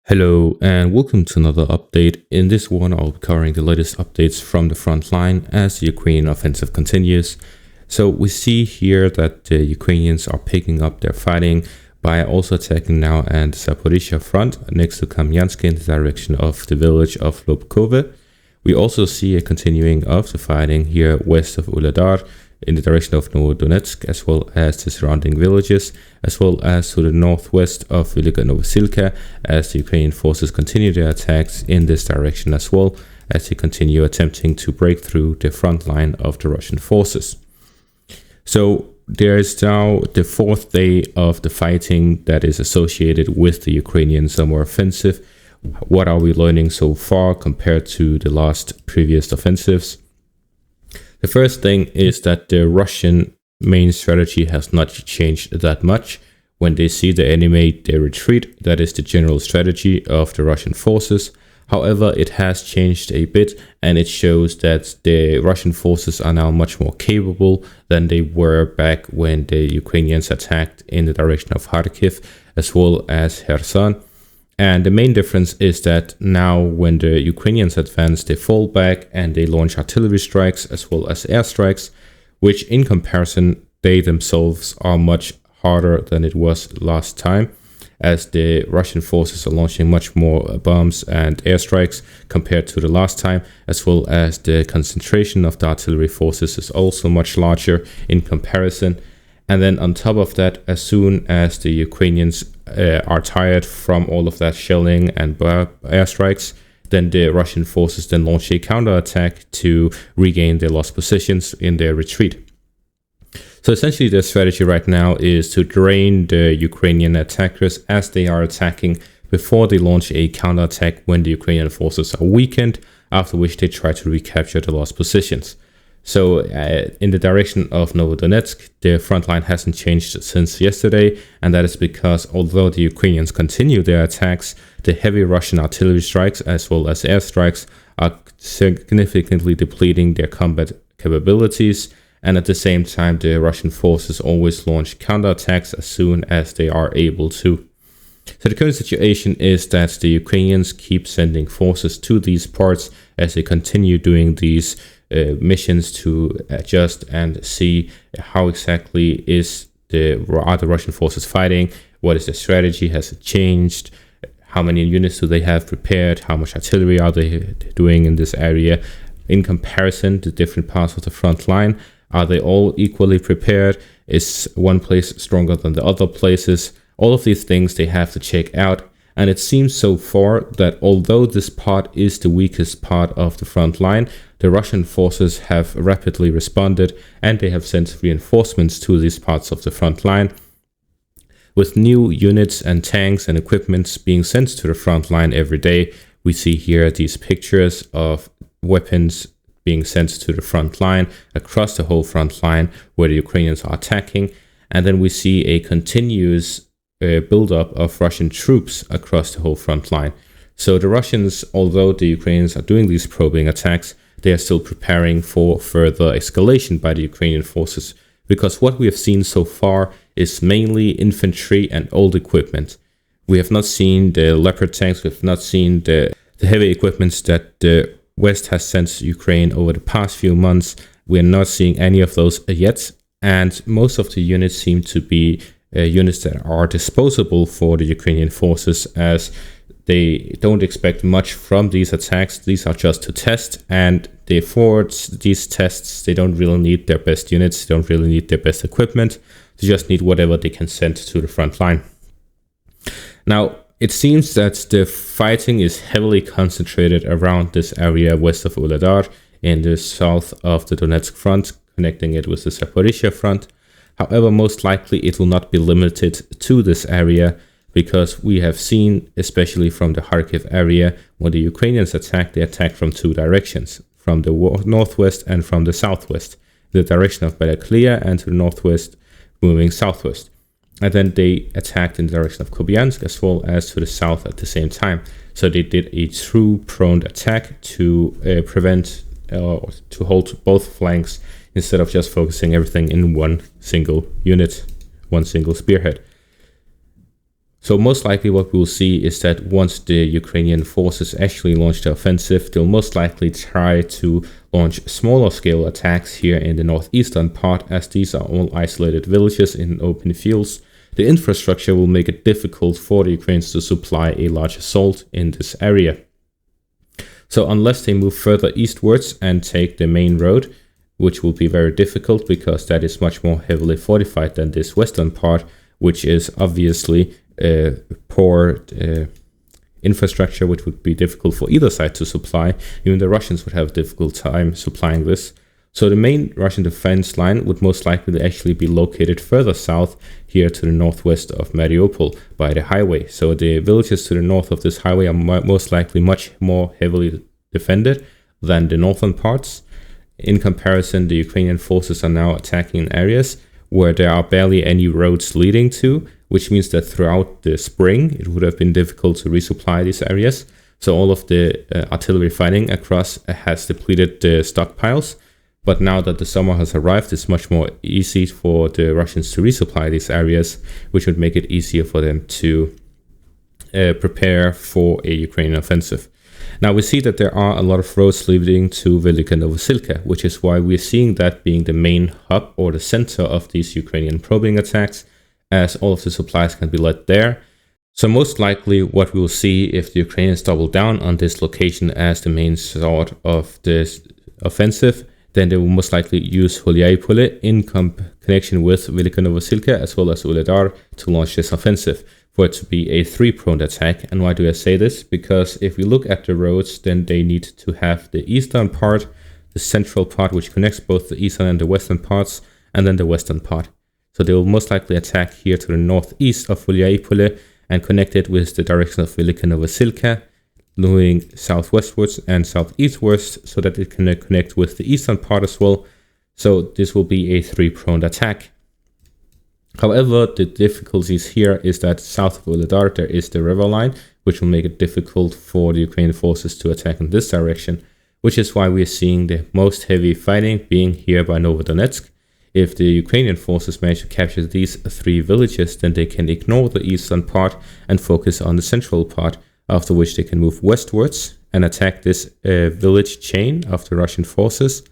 Hello and welcome to another update. In this one, I'll be covering the latest updates from the front line as the Ukrainian offensive continues. So we see here that the Ukrainians are picking up their fighting by also attacking now at the Zaporizhia front next to Kamyansk in the direction of the village of Lobkove. We also see a continuing of the fighting here west of Uledar in the direction of Novodonetsk, as well as the surrounding villages, as well as to the northwest of Velika Novosilka, as the Ukrainian forces continue their attacks in this direction as well, as they continue attempting to break through the front line of the Russian forces. So there is now the fourth day of the fighting that is associated with the Ukrainian summer offensive. What are we learning so far compared to the last previous offensives? The first thing is that the Russian main strategy has not changed that much. When they see the enemy, they retreat. That is the general strategy of the Russian forces. However, it has changed a bit, and it shows that the Russian forces are now much more capable than they were back when the Ukrainians attacked in the direction of Kharkiv as well as Kherson. And the main difference is that now when the Ukrainians advance, they fall back and they launch artillery strikes as well as airstrikes, which in comparison, they themselves are much harder than it was last time, as the Russian forces are launching much more bombs and airstrikes compared to the last time, as well as the concentration of the artillery forces is also much larger in comparison. And then on top of that, as soon as the Ukrainians are tired from all of that shelling and airstrikes, then the Russian forces then launch a counterattack to regain their lost positions in their retreat. So essentially their strategy right now is to drain the Ukrainian attackers as they are attacking before they launch a counterattack when the Ukrainian forces are weakened, after which they try to recapture the lost positions. So in the direction of Novodonetsk, the front line hasn't changed since yesterday, and that is because although the Ukrainians continue their attacks, the heavy Russian artillery strikes as well as airstrikes are significantly depleting their combat capabilities, and at the same time the Russian forces always launch counterattacks as soon as they are able to. So the current situation is that the Ukrainians keep sending forces to these parts as they continue doing these missions to adjust and see how exactly are the Russian forces fighting, what is their strategy, has it changed, how many units do they have prepared, how much artillery are they doing in this area in comparison to different parts of the front line. Are they all equally prepared? Is one place stronger than the other places? All of these things they have to check out. And it seems so far that although this part is the weakest part of the front line, the Russian forces have rapidly responded and they have sent reinforcements to these parts of the front line, with new units and tanks and equipments being sent to the front line every day. We see here these pictures of weapons being sent to the front line across the whole front line where the Ukrainians are attacking. And then we see a continuous buildup of Russian troops across the whole front line. So the Russians, although the Ukrainians are doing these probing attacks, they are still preparing for further escalation by the Ukrainian forces, because what we have seen so far is mainly infantry and old equipment. We have not seen the Leopard tanks, we have not seen the heavy equipments that the West has sent to Ukraine over the past few months. We are not seeing any of those yet, and most of the units seem to be units that are disposable for the Ukrainian forces, as they don't expect much from these attacks. These are just to test, and for these tests, they don't really need their best units, they don't really need their best equipment, they just need whatever they can send to the front line. Now, it seems that the fighting is heavily concentrated around this area west of Uledar, in the south of the Donetsk front, connecting it with the Zaporizhia front. However, most likely it will not be limited to this area, because we have seen, especially from the Kharkiv area, when the Ukrainians attack, they attack from two directions, from the northwest and from the southwest, the direction of Balaklia, and to the northwest, moving southwest. And then they attacked in the direction of Kupiansk as well as to the south at the same time. So they did a true prone attack to prevent to hold both flanks instead of just focusing everything in one single unit, one single spearhead. So most likely what we'll see is that once the Ukrainian forces actually launch the offensive, they'll most likely try to launch smaller scale attacks here in the northeastern part, as these are all isolated villages in open fields. The infrastructure will make it difficult for the Ukrainians to supply a large assault in this area. So unless they move further eastwards and take the main road, which will be very difficult because that is much more heavily fortified than this western part, which is obviously poor infrastructure, which would be difficult for either side to supply. Even the Russians would have a difficult time supplying this. So the main Russian defense line would most likely actually be located further south, here to the northwest of Mariupol by the highway. So the villages to the north of this highway are most likely much more heavily defended than the northern parts. In comparison, the Ukrainian forces are now attacking in areas where there are barely any roads leading to, which means that throughout the spring, it would have been difficult to resupply these areas. So all of the artillery fighting across has depleted the stockpiles. But now that the summer has arrived, it's much more easy for the Russians to resupply these areas, which would make it easier for them to prepare for a Ukrainian offensive. Now we see that there are a lot of roads leading to Velika Novosilka, which is why we're seeing that being the main hub or the center of these Ukrainian probing attacks, as all of the supplies can be led there. So most likely what we will see if the Ukrainians double down on this location as the main sort of this offensive, then they will most likely use Huliaipole in connection with Velika Novosilka as well as Vuhledar to launch this offensive, for it to be a three-pronged attack. And why do I say this? Because if we look at the roads, then they need to have the eastern part, the central part, which connects both the eastern and the western parts, and then the western part. So they will most likely attack here to the northeast of Huliaipole and connect it with the direction of Velika Novosilka, moving southwestwards and southeastwards so that it can connect with the eastern part as well. So this will be a three-pronged attack. However, the difficulties here is that south of Vuhledar there is the river line, which will make it difficult for the Ukrainian forces to attack in this direction, which is why we're seeing the most heavy fighting being here by Novodonetsk. If the Ukrainian forces manage to capture these three villages, then they can ignore the eastern part and focus on the central part, after which they can move westwards and attack this village chain of the Russian forces.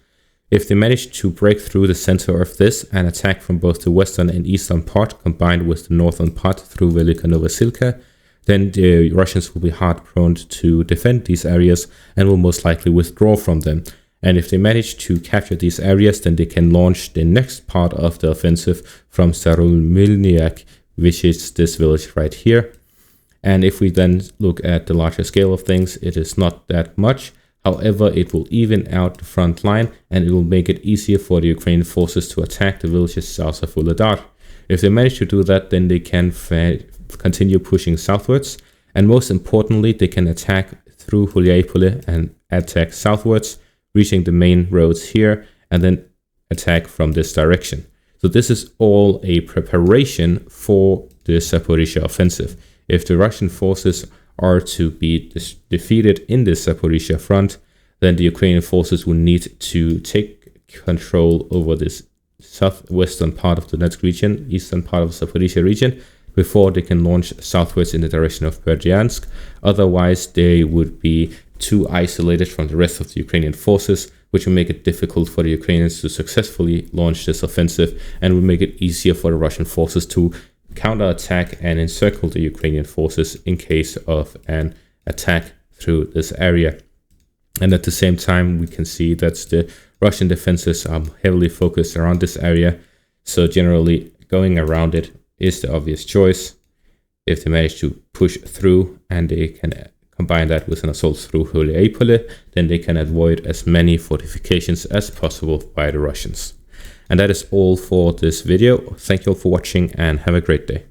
If they manage to break through the center of this and attack from both the western and eastern part combined with the northern part through Velika Novosilka, then the Russians will be hard prone to defend these areas and will most likely withdraw from them. And if they manage to capture these areas, then they can launch the next part of the offensive from Staromilniak, which is this village right here. And if we then look at the larger scale of things, it is not that much. However, it will even out the front line and it will make it easier for the Ukrainian forces to attack the villages south of Vuhledar. If they manage to do that, then they can continue pushing southwards. And most importantly, they can attack through Huliaipole and attack southwards, reaching the main roads here, and then attack from this direction. So this is all a preparation for the Zaporizhzhia offensive. If the Russian forces are to be defeated in this Zaporizhzhia front, then the Ukrainian forces will need to take control over this southwestern part of the Donetsk region, eastern part of the Zaporizhzhia region, before they can launch southwards in the direction of Berdyansk. Otherwise, they would be too isolated from the rest of the Ukrainian forces, which will make it difficult for the Ukrainians to successfully launch this offensive and will make it easier for the Russian forces to counterattack and encircle the Ukrainian forces in case of an attack through this area. And at the same time, we can see that the Russian defenses are heavily focused around this area. So generally, going around it is the obvious choice. If they manage to push through and they can combine that with an assault through Huliaipole, then they can avoid as many fortifications as possible by the Russians. And that is all for this video. Thank you all for watching and have a great day.